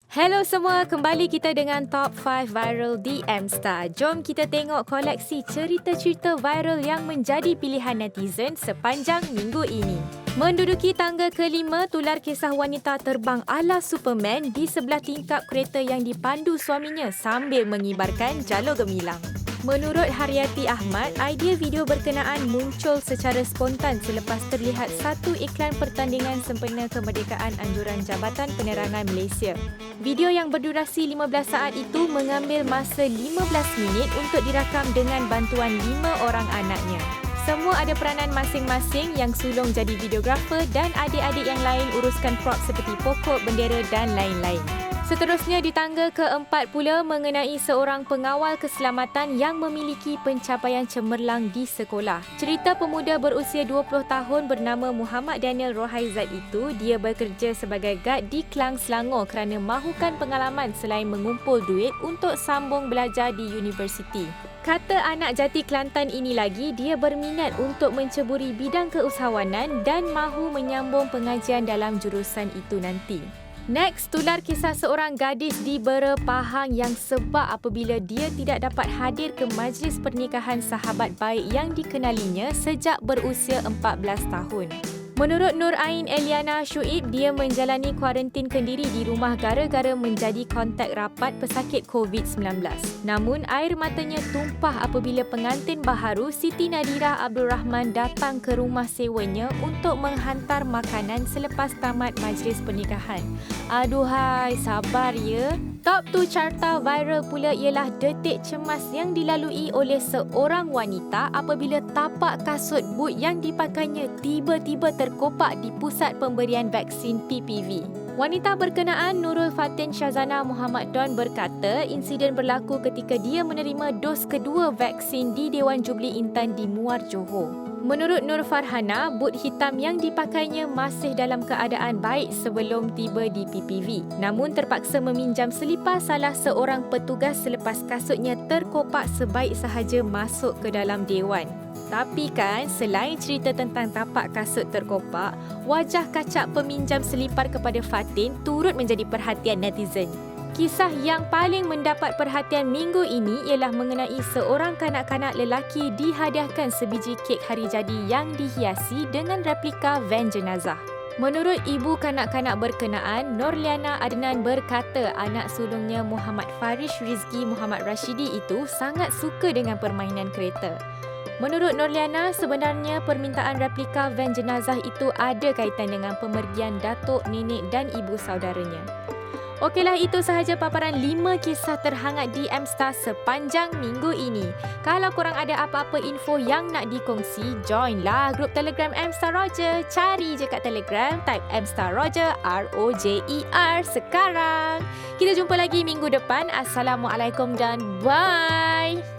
Hello semua, kembali kita dengan Top 5 Viral di M-Star. Jom kita tengok koleksi cerita-cerita viral yang menjadi pilihan netizen sepanjang minggu ini. Menduduki tangga kelima, tular kisah wanita terbang ala Superman di sebelah tingkap kereta yang dipandu suaminya sambil mengibarkan jalur gemilang. Menurut Haryati Ahmad, idea video berkenaan muncul secara spontan selepas terlihat satu iklan pertandingan sempena kemerdekaan anjuran Jabatan Penerangan Malaysia. Video yang berdurasi 15 saat itu mengambil masa 15 minit untuk dirakam dengan bantuan 5 orang anaknya. Semua ada peranan masing-masing, yang sulung jadi videografer dan adik-adik yang lain uruskan prop seperti pokok, bendera dan lain-lain. Seterusnya di tangga keempat pula mengenai seorang pengawal keselamatan yang memiliki pencapaian cemerlang di sekolah. Cerita pemuda berusia 20 tahun bernama Muhammad Daniel Rohaizat itu, dia bekerja sebagai guard di Klang Selangor kerana mahukan pengalaman selain mengumpul duit untuk sambung belajar di universiti. Kata anak jati Kelantan ini lagi, dia berminat untuk menceburi bidang keusahawanan dan mahu menyambung pengajian dalam jurusan itu nanti. Next, tular kisah seorang gadis di Bera Pahang yang sebab apabila dia tidak dapat hadir ke majlis pernikahan sahabat baik yang dikenalinya sejak berusia 14 tahun. Menurut Nur Ain Eliana Shuib, dia menjalani kuarantin kendiri di rumah gara-gara menjadi kontak rapat pesakit COVID-19. Namun, air matanya tumpah apabila pengantin baharu Siti Nadira Abdul Rahman datang ke rumah sewanya untuk menghantar makanan selepas tamat majlis pernikahan. Aduhai, sabar ya. Top 2 carta viral pula ialah detik cemas yang dilalui oleh seorang wanita apabila tapak kasut boot yang dipakainya tiba-tiba terkopak di pusat pemberian vaksin PPV. Wanita berkenaan, Nurul Fatin Shazana Muhammad Don, berkata insiden berlaku ketika dia menerima dos kedua vaksin di Dewan Jubli Intan di Muar Johor. Menurut Nur Farhana, boot hitam yang dipakainya masih dalam keadaan baik sebelum tiba di PPV. Namun terpaksa meminjam selipar salah seorang petugas selepas kasutnya terkopak sebaik sahaja masuk ke dalam dewan. Tapi kan, selain cerita tentang tapak kasut terkopak, wajah kacak peminjam selipar kepada Fatin turut menjadi perhatian netizen. Kisah yang paling mendapat perhatian minggu ini ialah mengenai seorang kanak-kanak lelaki dihadiahkan sebiji kek hari jadi yang dihiasi dengan replika van jenazah. Menurut ibu kanak-kanak berkenaan, Norliana Adnan berkata anak sulungnya Muhammad Farish Rizki Muhammad Rashidi itu sangat suka dengan permainan kereta. Menurut Norliana, sebenarnya permintaan replika van jenazah itu ada kaitan dengan pemergian datuk, nenek dan ibu saudaranya. Okeylah, itu sahaja paparan 5 kisah terhangat di M-Star sepanjang minggu ini. Kalau korang ada apa-apa info yang nak dikongsi, joinlah grup Telegram M-Star Roger. Cari je kat Telegram, type M-Star Roger, R-O-J-E-R sekarang. Kita jumpa lagi minggu depan. Assalamualaikum dan bye!